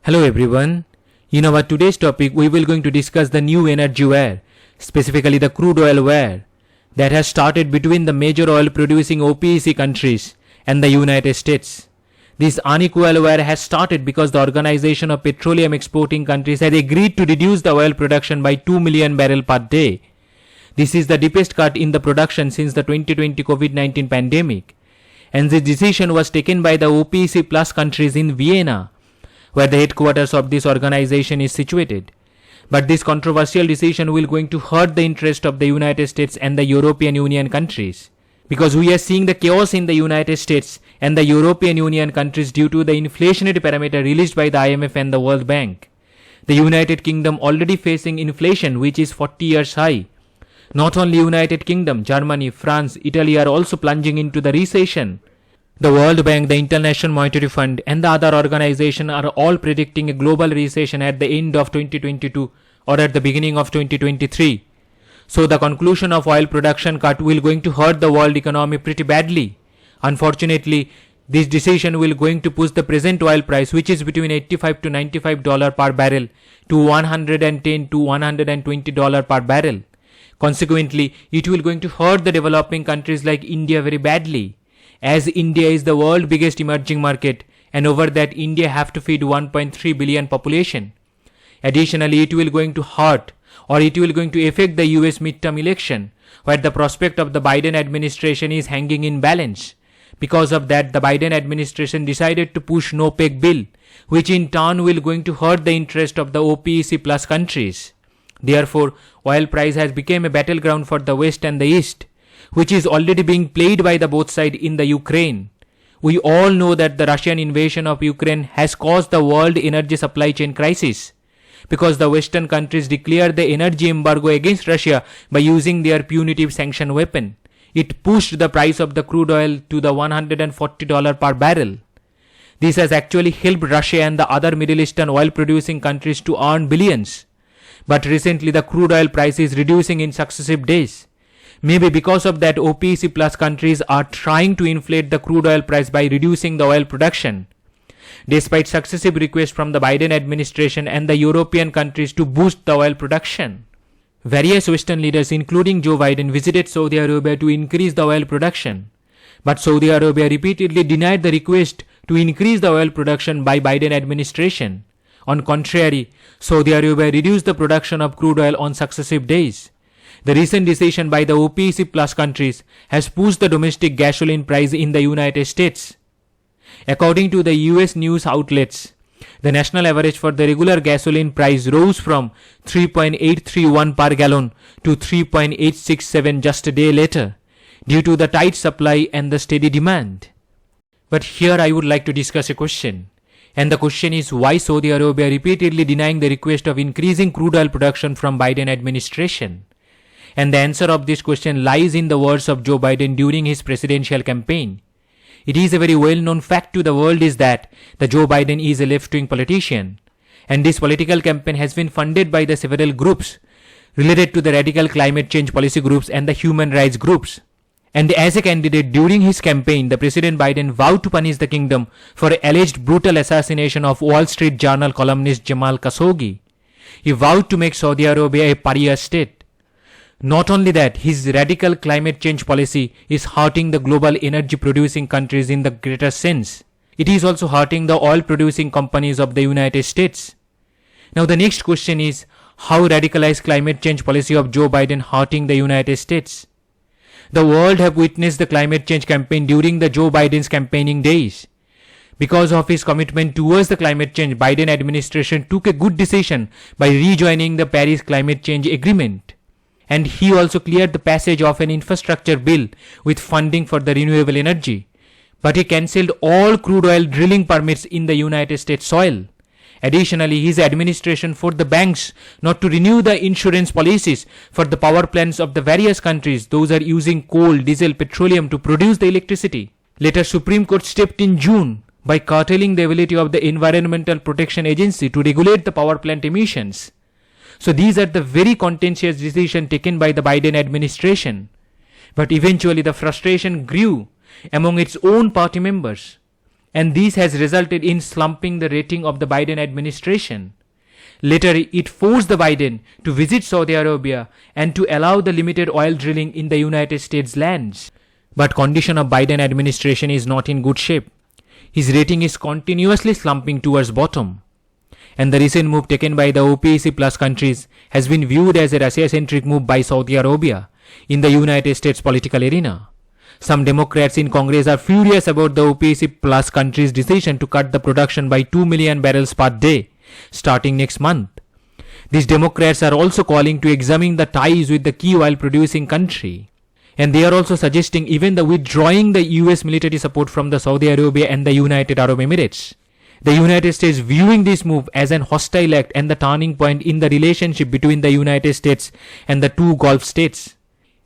Hello everyone. In our today's topic, we will going to discuss the new energy war, specifically the crude oil war that has started between the major oil producing OPEC countries and the United States. This unequal war has started because the Organization of Petroleum Exporting Countries has agreed to reduce the oil production by 2 million barrels per day. This is the deepest cut in the production since the 2020 COVID-19 pandemic. And the decision was taken by the OPEC plus countries in Vienna, where the headquarters of this organization is situated. But this controversial decision will going to hurt the interest of the United States and the European Union countries, because we are seeing the chaos in the United States and the European Union countries due to the inflationary parameter released by the IMF and the World Bank. The United Kingdom already facing inflation which is 40 years high. Not only United Kingdom, Germany, France, Italy are also plunging into the recession. The World Bank, the International Monetary Fund and the other organizations are all predicting a global recession at the end of 2022 or at the beginning of 2023. So the conclusion of oil production cut will going to hurt the world economy pretty badly. Unfortunately, this decision will going to push the present oil price, which is between $85 to $95 per barrel, to $110 to $120 per barrel. Consequently, it will going to hurt the developing countries like India very badly, as India is the world's biggest emerging market, and over that India have to feed 1.3 billion population. Additionally, it will going to hurt or it will going to affect the US midterm election, where the prospect of the Biden administration is hanging in balance. Because of that, the Biden administration decided to push NoPEC bill, which in turn will going to hurt the interest of the OPEC plus countries. Therefore, oil price has become a battleground for the West and the East, which is already being played by the both sides in the Ukraine. We all know that the Russian invasion of Ukraine has caused the world energy supply chain crisis, because the Western countries declared the energy embargo against Russia by using their punitive sanction weapon. It pushed the price of the crude oil to the $140 per barrel. This has actually helped Russia and the other Middle Eastern oil producing countries to earn billions. But recently the crude oil price is reducing in successive days. Maybe because of that, OPEC plus countries are trying to inflate the crude oil price by reducing the oil production, despite successive requests from the Biden administration and the European countries to boost the oil production. Various Western leaders, including Joe Biden, visited Saudi Arabia to increase the oil production. But Saudi Arabia repeatedly denied the request to increase the oil production by Biden administration. On contrary, Saudi Arabia reduced the production of crude oil on successive days. The recent decision by the OPEC plus countries has pushed the domestic gasoline price in the United States. According to the US news outlets, the national average for the regular gasoline price rose from 3.831 per gallon to 3.867 just a day later, due to the tight supply and the steady demand. But here I would like to discuss a question. And the question is, why Saudi Arabia repeatedly denying the request of increasing crude oil production from Biden administration? And the answer of this question lies in the words of Joe Biden during his presidential campaign. It is a very well-known fact to the world is that the Joe Biden is a left-wing politician, and this political campaign has been funded by the several groups related to the radical climate change policy groups and the human rights groups. And as a candidate during his campaign, the President Biden vowed to punish the kingdom for alleged brutal assassination of Wall Street Journal columnist Jamal Khashoggi. He vowed to make Saudi Arabia a pariah state. Not only that, his radical climate change policy is hurting the global energy producing countries in the greater sense. It is also hurting the oil producing companies of the United States. Now the next question is, how radicalized climate change policy of Joe Biden hurting the United States? The world have witnessed the climate change campaign during the Joe Biden's campaigning days. Because of his commitment towards the climate change, Biden administration took a good decision by rejoining the Paris Climate Change Agreement. And he also cleared the passage of an infrastructure bill with funding for the renewable energy. But he cancelled all crude oil drilling permits in the United States soil. Additionally, his administration forced the banks not to renew the insurance policies for the power plants of the various countries. Those are using coal, diesel, petroleum to produce the electricity. Later, Supreme Court stepped in June by curtailing the ability of the Environmental Protection Agency to regulate the power plant emissions. So these are the very contentious decisions taken by the Biden administration. But eventually the frustration grew among its own party members. And this has resulted in slumping the rating of the Biden administration. Later, it forced the Biden to visit Saudi Arabia and to allow the limited oil drilling in the United States lands. But condition of Biden administration is not in good shape. His rating is continuously slumping towards bottom. And the recent move taken by the OPEC plus countries has been viewed as a Russia-centric move by Saudi Arabia in the United States political arena. Some Democrats in Congress are furious about the OPEC plus countries' decision to cut the production by 2 million barrels per day starting next month. These Democrats are also calling to examine the ties with the key oil producing country. And they are also suggesting even the withdrawing the US military support from the Saudi Arabia and the United Arab Emirates. The United States viewing this move as an hostile act and the turning point in the relationship between the United States and the two Gulf states.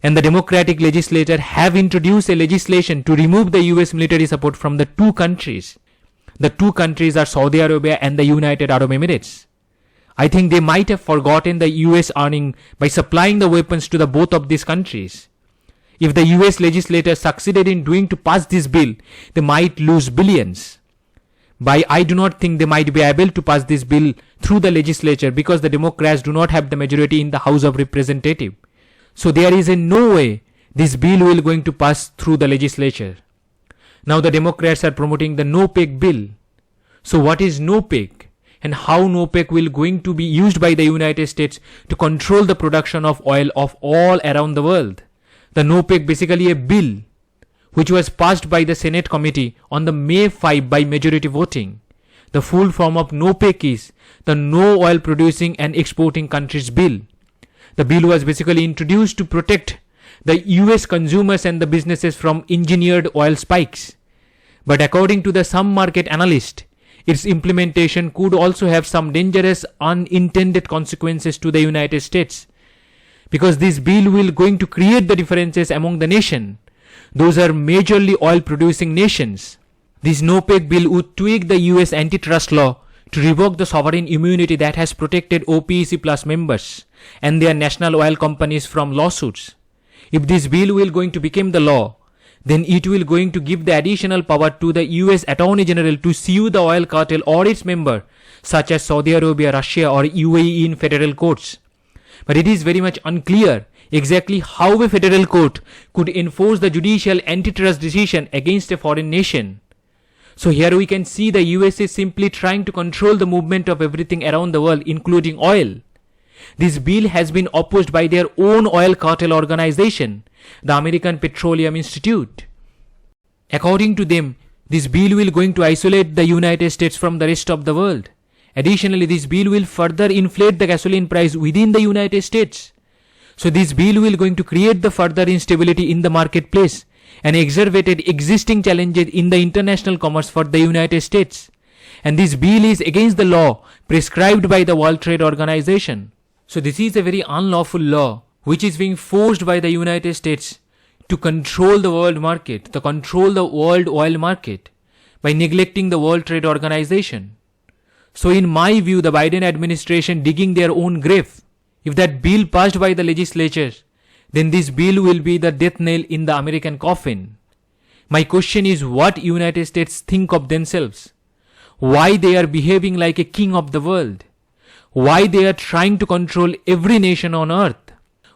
And the Democratic legislature have introduced a legislation to remove the US military support from the two countries. The two countries are Saudi Arabia and the United Arab Emirates. I think they might have forgotten the US earning by supplying the weapons to the both of these countries. If the US legislators succeeded in doing to pass this bill, they might lose billions. But I do not think they might be able to pass this bill through the legislature because the Democrats do not have the majority in the House of Representatives. So there is no way this bill will going to pass through the legislature. Now the Democrats are promoting the NoPEC bill. So what is NoPEC and how NoPEC will going to be used by the United States to control the production of oil of all around the world? The NoPEC basically a bill which was passed by the Senate committee on the May 5 by majority voting. The full form of NoPEC is the No Oil Producing and Exporting Countries Bill. The bill was basically introduced to protect the US consumers and the businesses from engineered oil spikes. But according to the some market analysts, its implementation could also have some dangerous unintended consequences to the United States. Because this bill will going to create the differences among the nation. Those are majorly oil producing nations. This NoPEC bill would tweak the US antitrust law to revoke the sovereign immunity that has protected OPEC plus members and their national oil companies from lawsuits. If this bill will going to become the law, then it will going to give the additional power to the US Attorney General to sue the oil cartel or its member, such as Saudi Arabia, Russia or UAE in federal courts. But it is very much unclear exactly how a federal court could enforce the judicial antitrust decision against a foreign nation. So here we can see the US is simply trying to control the movement of everything around the world, including oil. This bill has been opposed by their own oil cartel organization, the American Petroleum Institute. According to them, this bill will going to isolate the United States from the rest of the world. Additionally, this bill will further inflate the gasoline price within the United States. So this bill will going to create the further instability in the marketplace and exacerbated existing challenges in the international commerce for the United States. And this bill is against the law prescribed by the World Trade Organization. So this is a very unlawful law which is being forced by the United States to control the world market, to control the world oil market by neglecting the World Trade Organization. So in my view, the Biden administration digging their own grave. If that bill passed by the legislature, then this bill will be the death nail in the American coffin. My question is, what United States think of themselves? Why they are behaving like a king of the world? Why they are trying to control every nation on earth?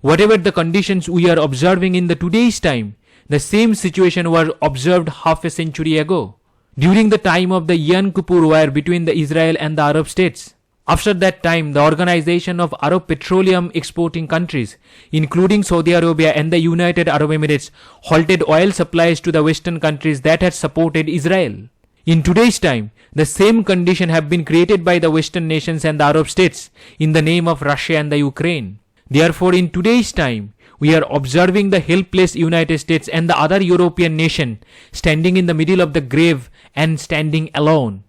Whatever the conditions we are observing in the today's time, the same situation was observed half a century ago, during the time of the Yom Kippur War between the Israel and the Arab states. After that time, the Organization of Arab Petroleum Exporting Countries, including Saudi Arabia and the United Arab Emirates, halted oil supplies to the Western countries that had supported Israel. In today's time, the same condition have been created by the Western nations and the Arab states in the name of Russia and the Ukraine. Therefore, in today's time, we are observing the helpless United States and the other European nation standing in the middle of the grave and standing alone,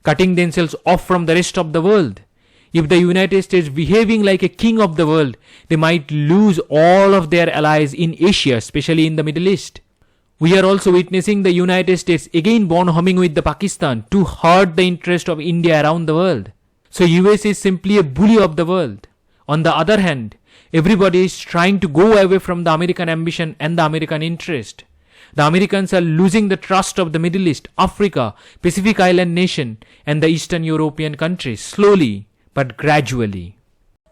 cutting themselves off from the rest of the world. If the United States behaving like a king of the world, they might lose all of their allies in Asia, especially in the Middle East. We are also witnessing the United States again bond-homing with the Pakistan to hurt the interest of India around the world. So US is simply a bully of the world. On the other hand, everybody is trying to go away from the American ambition and the American interest. The Americans are losing the trust of the Middle East, Africa, Pacific Island nation and the Eastern European countries slowly but gradually.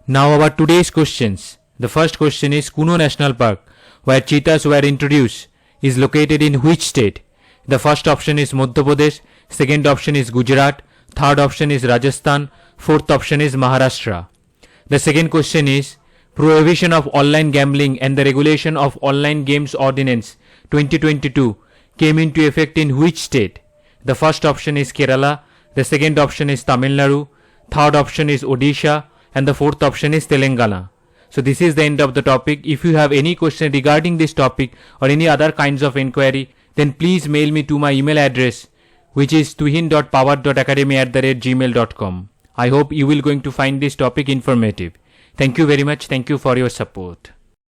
Now about today's questions. The first question is Kuno National Park, where cheetahs were introduced, is located in which state? The first option is Madhya Pradesh, second option is Gujarat, third option is Rajasthan, fourth option is Maharashtra. The second question is Prohibition of Online Gambling and the Regulation of Online Games Ordinance 2022 came into effect in which state? The first option is Kerala, the second option is Tamil Nadu, third option is Odisha and the fourth option is Telangana. So this is the end of the topic. If you have any question regarding this topic or any other kinds of inquiry, then please mail me to my email address, which is tuhin.power.academy@gmail.com. I hope you will going to find this topic informative. Thank you very much. Thank you for your support.